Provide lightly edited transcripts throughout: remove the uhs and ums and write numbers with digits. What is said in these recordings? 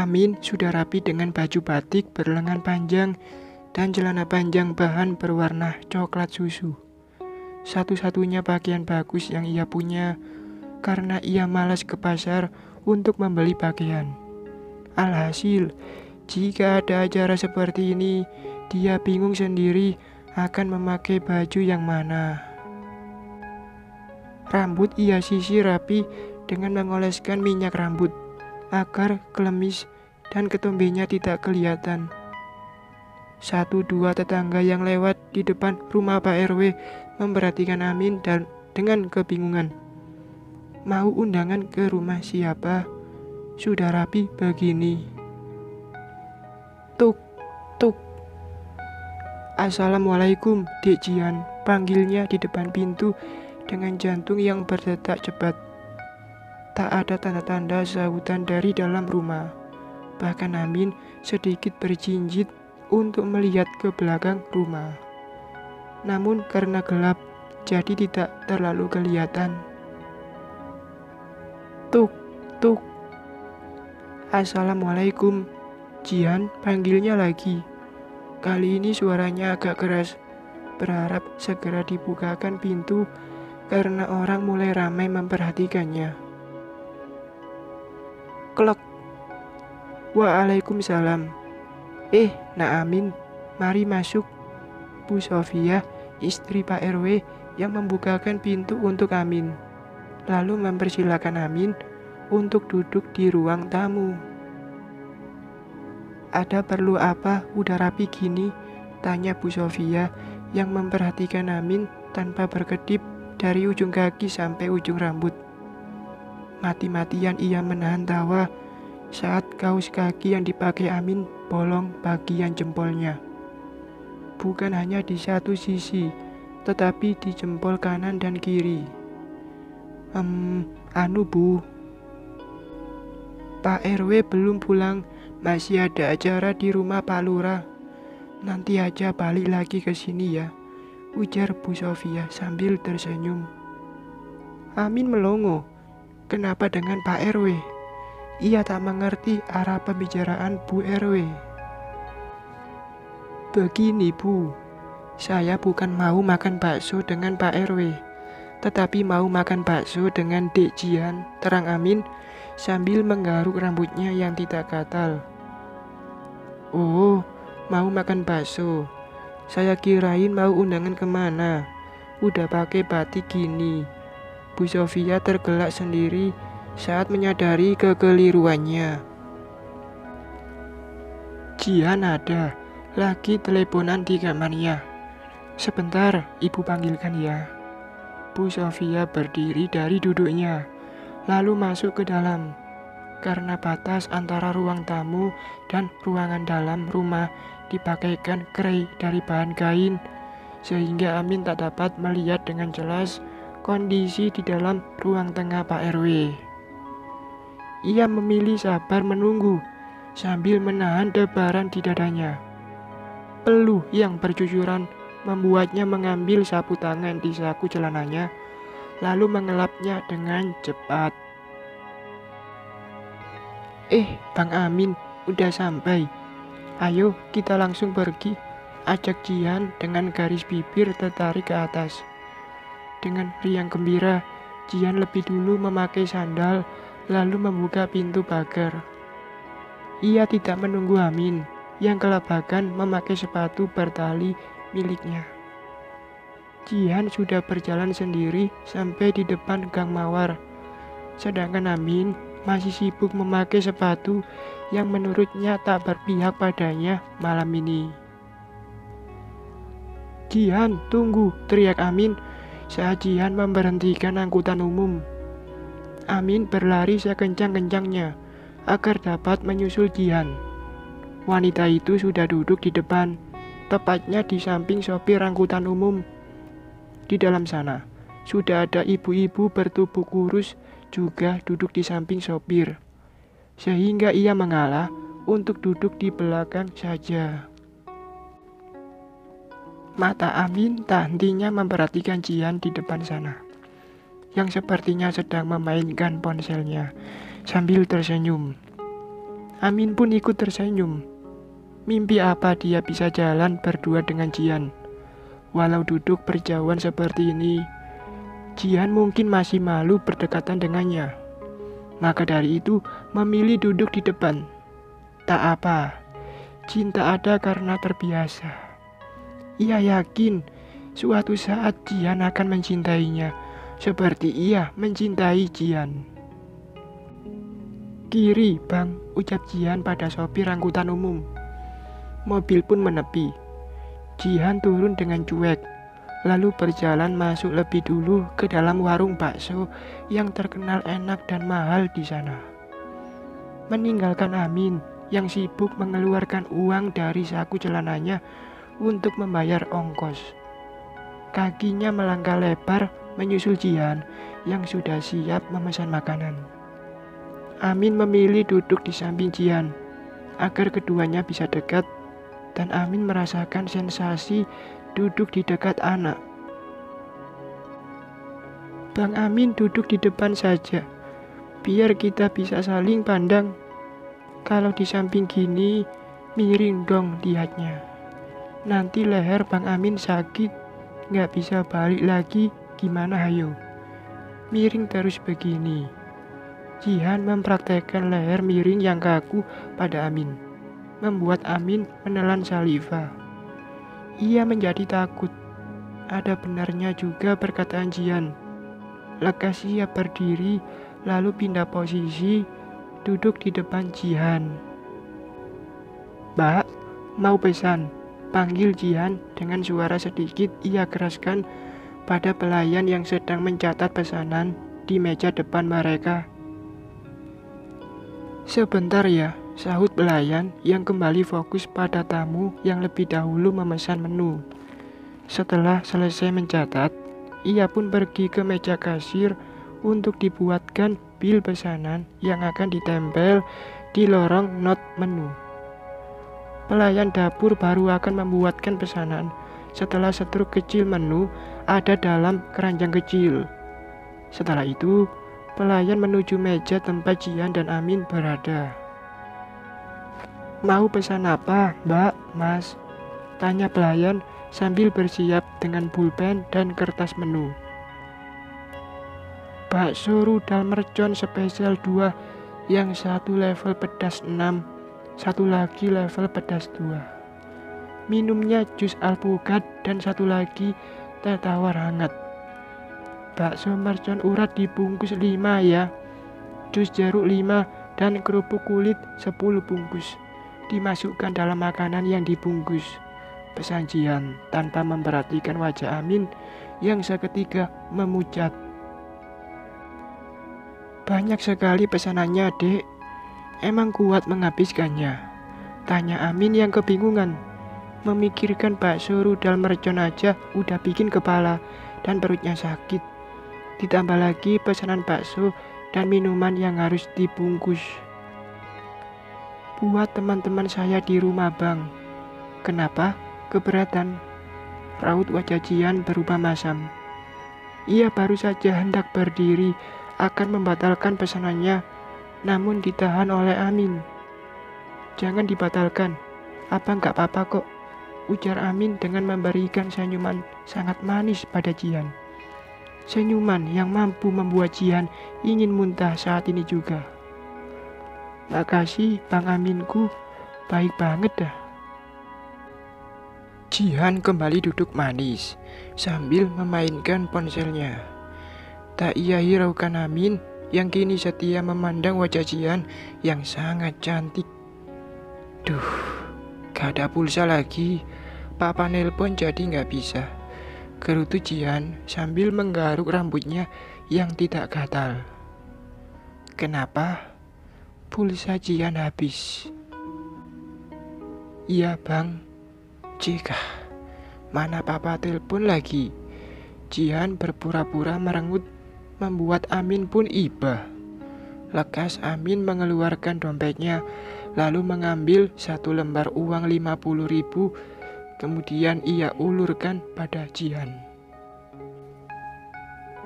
Amin sudah rapi dengan baju batik berlengan panjang dan celana panjang bahan berwarna coklat susu. Satu-satunya pakaian bagus yang ia punya karena ia malas ke pasar untuk membeli pakaian. Alhasil, jika ada acara seperti ini, dia bingung sendiri akan memakai baju yang mana. Rambut ia sisir rapi dengan mengoleskan minyak rambut agar klemis dan ketombenya tidak kelihatan. 1-2 tetangga yang lewat di depan rumah Pak RW memperhatikan Amin dan dengan kebingungan. Mau undangan ke rumah siapa? Sudah rapi begini. Tuk, tuk. Assalamualaikum, Dek Jian, panggilnya di depan pintu dengan jantung yang berdetak cepat. Tak ada tanda-tanda sahutan dari dalam rumah. Bahkan Amin sedikit berjinjit untuk melihat ke belakang rumah. Namun karena gelap, jadi tidak terlalu kelihatan. Tuk, tuk. Assalamualaikum, Jian, panggilnya lagi. Kali ini suaranya agak keras, berharap segera dibukakan pintu karena orang mulai ramai memperhatikannya. Klek. Waalaikumsalam. Nak Amin, mari masuk. Bu Sofia, istri Pak RW yang membukakan pintu untuk Amin, lalu mempersilakan Amin untuk duduk di ruang tamu. Ada perlu apa udah rapi gini? Tanya Bu Sofia yang memperhatikan Amin tanpa berkedip dari ujung kaki sampai ujung rambut. Mati-matian ia menahan tawa saat kaos kaki yang dipakai Amin bolong bagian jempolnya. Bukan hanya di satu sisi, tetapi di jempol kanan dan kiri. Bu, Pak RW belum pulang, masih ada acara di rumah Pak Lurah. Nanti aja balik lagi ke sini ya, ujar Bu Sofia sambil tersenyum. Amin melongo. Kenapa dengan Pak RW? Ia tak mengerti arah pembicaraan Bu RW. Begini Bu, saya bukan mau makan bakso dengan Pak RW, tetapi mau makan bakso dengan Dek Jian, terang Amin sambil menggaruk rambutnya yang tidak gatal. Oh, mau makan bakso. Saya kirain mau undangan kemana. Udah pakai batik gini. Bu Sofia tergelak sendiri saat menyadari kekeliruannya. Jian ada, lagi teleponan di kamarnya. Sebentar, ibu panggilkan ya. Bu Sofia berdiri dari duduknya, lalu masuk ke dalam. Karena batas antara ruang tamu dan ruangan dalam rumah dipakaikan krei dari bahan kain, sehingga Amin tak dapat melihat dengan jelas kondisi di dalam ruang tengah Pak RW. Ia memilih sabar menunggu sambil menahan debaran di dadanya. Peluh yang bercucuran membuatnya mengambil sapu tangan di saku celananya, lalu mengelapnya dengan cepat. Bang Amin, udah sampai. Ayo kita langsung pergi, ajak Jian dengan garis bibir tertarik ke atas. Dengan riang gembira, Jian lebih dulu memakai sandal, lalu membuka pintu pagar. Ia tidak menunggu Amin, yang kelabakan memakai sepatu bertali miliknya. Jian sudah berjalan sendiri sampai di depan gang mawar, sedangkan Amin masih sibuk memakai sepatu yang menurutnya tak berpihak padanya malam ini. Jian, tunggu, teriak Amin saat Jian memberhentikan angkutan umum. Amin berlari sekencang-kencangnya agar dapat menyusul Jian. Wanita itu sudah duduk di depan, tepatnya di samping sopir angkutan umum. Di dalam sana, sudah ada ibu-ibu bertubuh kurus juga duduk di samping sopir, sehingga ia mengalah untuk duduk di belakang saja. Mata Amin tak hentinya memperhatikan Jian di depan sana, yang sepertinya sedang memainkan ponselnya sambil tersenyum. Amin pun ikut tersenyum. Mimpi apa dia bisa jalan berdua dengan Jian? Walau duduk berjauhan seperti ini, Jian mungkin masih malu berdekatan dengannya. Maka dari itu memilih duduk di depan. Tak apa, cinta ada karena terbiasa. Ia yakin suatu saat Jian akan mencintainya seperti ia mencintai Jian. Kiri, Bang, ucap Jian pada sopir angkutan umum. Mobil pun menepi. Jian turun dengan cuek, lalu berjalan masuk lebih dulu ke dalam warung bakso yang terkenal enak dan mahal di sana. Meninggalkan Amin yang sibuk mengeluarkan uang dari saku celananya untuk membayar ongkos. Kakinya melangkah lebar menyusul Jian yang sudah siap memesan makanan. Amin memilih duduk di samping Jian agar keduanya bisa dekat, dan Amin merasakan sensasi duduk di dekat anak. Bang Amin duduk di depan saja, biar kita bisa saling pandang. Kalau di samping gini, miring dong lihatnya. Nanti leher Bang Amin sakit, nggak bisa balik lagi, gimana hayo? Miring terus begini. Jihan mempraktekkan leher miring yang kaku pada Amin, membuat Amin menelan saliva. Ia menjadi takut. Ada benarnya juga perkataan Jian. Lekas ia berdiri, lalu pindah posisi, duduk di depan Jihan. "Mbak, mau pesan?" panggil Jihan dengan suara sedikit ia keraskan pada pelayan yang sedang mencatat pesanan di meja depan mereka. "Sebentar ya," sahut pelayan yang kembali fokus pada tamu yang lebih dahulu memesan menu. Setelah selesai mencatat, ia pun pergi ke meja kasir untuk dibuatkan bil pesanan yang akan ditempel di lorong not menu. Pelayan dapur baru akan membuatkan pesanan setelah setruk kecil menu ada dalam keranjang kecil. Setelah itu, pelayan menuju meja tempat Jian dan Amin berada. "Mau pesan apa, Mbak, Mas?" tanya pelayan sambil bersiap dengan pulpen dan kertas menu. "Bakso rudal mercon spesial 2, yang satu level pedas 6, satu lagi level pedas 2. Minumnya jus alpukat dan satu lagi teh tawar hangat. Bakso mercon urat dibungkus 5 ya, jus jeruk 5 dan kerupuk kulit 10 bungkus. Dimasukkan dalam makanan yang dibungkus," pesan Jian tanpa memperhatikan wajah Amin yang seketika memucat. "Banyak sekali pesanannya, Dek. Emang kuat menghabiskannya?" tanya Amin yang kebingungan. Memikirkan bakso rudal mercon aja udah bikin kepala dan perutnya sakit. Ditambah lagi pesanan bakso dan minuman yang harus dibungkus. "Buat teman-teman saya di rumah, Bang." "Kenapa? Keberatan?" Raut wajah Jian berubah masam. Ia baru saja hendak berdiri akan membatalkan pesanannya, namun ditahan oleh Amin. "Jangan dibatalkan, apa nggak apa-apa kok," ujar Amin dengan memberikan senyuman sangat manis pada Jian. Senyuman yang mampu membuat Jian ingin muntah saat ini juga. "Makasih Bang Aminku, baik banget dah." Jian kembali duduk manis sambil memainkan ponselnya. Tak ia hiraukan Amin yang kini setia memandang wajah Jian yang sangat cantik. "Duh, gak ada pulsa lagi. Papa nelpon jadi gak bisa," gerutu Jian sambil menggaruk rambutnya yang tidak gatal. "Kenapa?" Pulsa Jian habis. "Iya Bang." "Jika, mana papa telepon lagi?" Jian berpura-pura merengut, membuat Amin pun iba. Lekas Amin mengeluarkan dompetnya, lalu mengambil satu lembar uang 50.000, kemudian ia ulurkan pada Jian.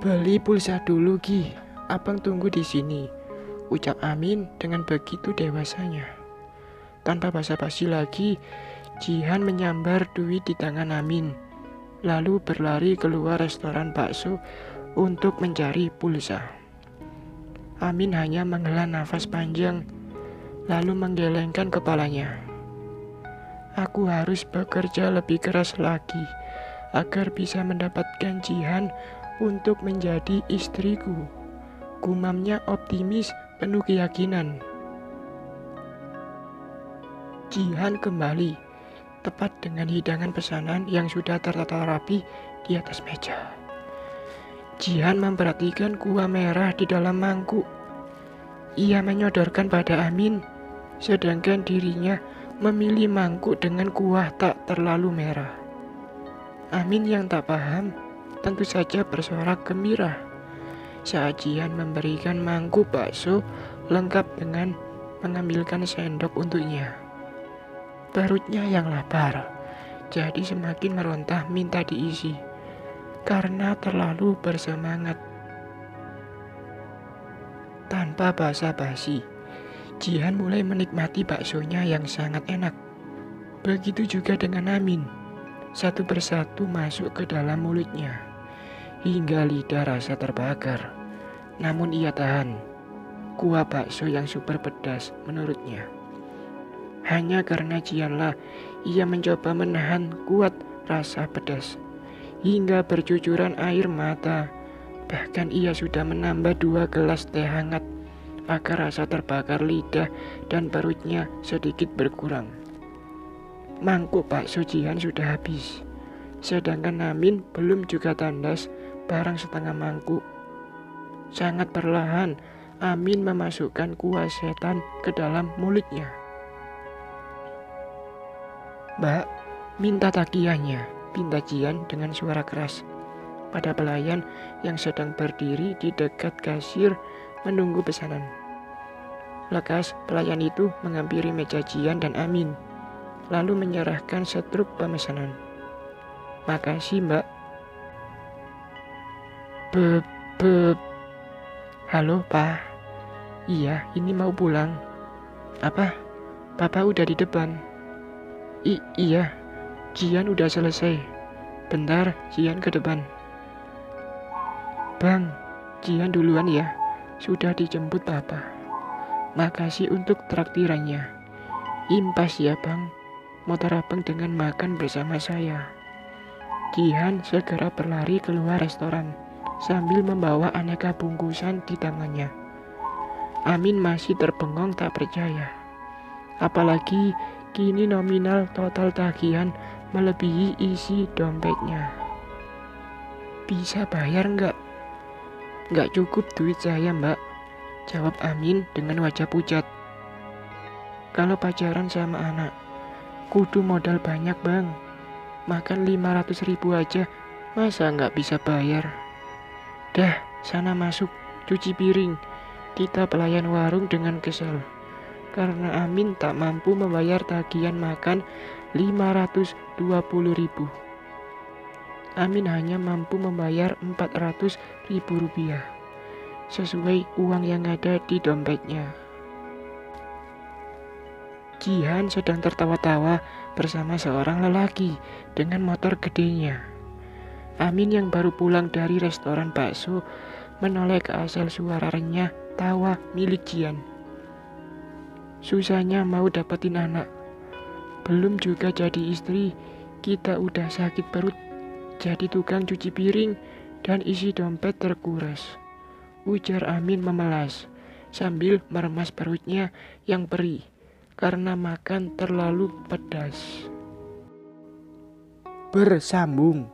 "Beli pulsa dulu Ki, abang tunggu di sini," ucap Amin dengan begitu dewasanya. Tanpa basa-basi lagi, Jihan menyambar duit di tangan Amin, lalu berlari keluar restoran bakso untuk mencari pulsa. Amin hanya menghela nafas panjang, lalu menggelengkan kepalanya. Aku harus bekerja lebih keras lagi agar bisa mendapatkan Jihan untuk menjadi istriku. Gumamnya optimis, penuh keyakinan. Jihan kembali, tepat dengan hidangan pesanan yang sudah tertata rapi di atas meja. Jihan memperhatikan kuah merah di dalam mangkuk. Ia menyodorkan pada Amin, sedangkan dirinya memilih mangkuk dengan kuah tak terlalu merah. Amin yang tak paham tentu saja bersorak gembira saat Jihan memberikan mangkuk bakso lengkap dengan mengambilkan sendok untuknya. Perutnya yang lapar, jadi semakin merontah minta diisi, karena terlalu bersemangat. Tanpa basa-basi, Jihan mulai menikmati baksonya yang sangat enak. Begitu juga dengan Amin, satu persatu masuk ke dalam mulutnya, hingga lidah rasa terbakar. Namun ia tahan, kuah bakso yang super pedas menurutnya. Hanya karena Jihanlah ia mencoba menahan kuat rasa pedas, hingga bercucuran air mata. Bahkan ia sudah menambah 2 gelas teh hangat agar rasa terbakar lidah dan perutnya sedikit berkurang. Mangkuk bakso Jihan sudah habis, sedangkan Amin belum juga tandas barang setengah mangkuk. Sangat perlahan Amin memasukkan kuah setan ke dalam mulutnya. "Mbak, minta tagihannya," pinta Jihan dengan suara keras pada pelayan yang sedang berdiri di dekat kasir menunggu pesanan. Lekas pelayan itu menghampiri meja Jihan dan Amin, lalu menyerahkan setruk pemesanan. "Makasih, Mbak." Beb. Halo, Pak. Iya, ini mau pulang. Apa? Papa udah di depan. Iya, Jihan udah selesai. Bentar, Jihan ke depan. Bang, Jihan duluan ya. Sudah dijemput Papa. Makasih untuk traktirannya. Impas ya, Bang. Motor abang dengan makan bersama saya. Jihan segera berlari keluar restoran sambil membawa aneka bungkusan di tangannya. Amin masih terbengong tak percaya. Apalagi kini nominal total tagihan melebihi isi dompetnya. "Bisa bayar nggak?" "Nggak cukup duit saya, Mbak," jawab Amin dengan wajah pucat. "Kalau pacaran sama anak, kudu modal banyak, Bang. Makan 500.000 aja, masa nggak bisa bayar?" "Dah, sana masuk, cuci piring," kita pelayan warung dengan kesal. Karena Amin tak mampu membayar tagihan makan 520.000. Amin hanya mampu membayar 400.000 rupiah, sesuai uang yang ada di dompetnya. Jihan sedang tertawa-tawa bersama seorang lelaki dengan motor gedenya. Amin yang baru pulang dari restoran bakso menoleh ke asal suara renyah tawa milik Jihan. Susahnya mau dapetin anak, belum juga jadi istri, kita udah sakit perut, jadi tukang cuci piring, dan isi dompet terkuras, ujar Amin memelas, sambil meremas perutnya yang perih, karena makan terlalu pedas. Bersambung.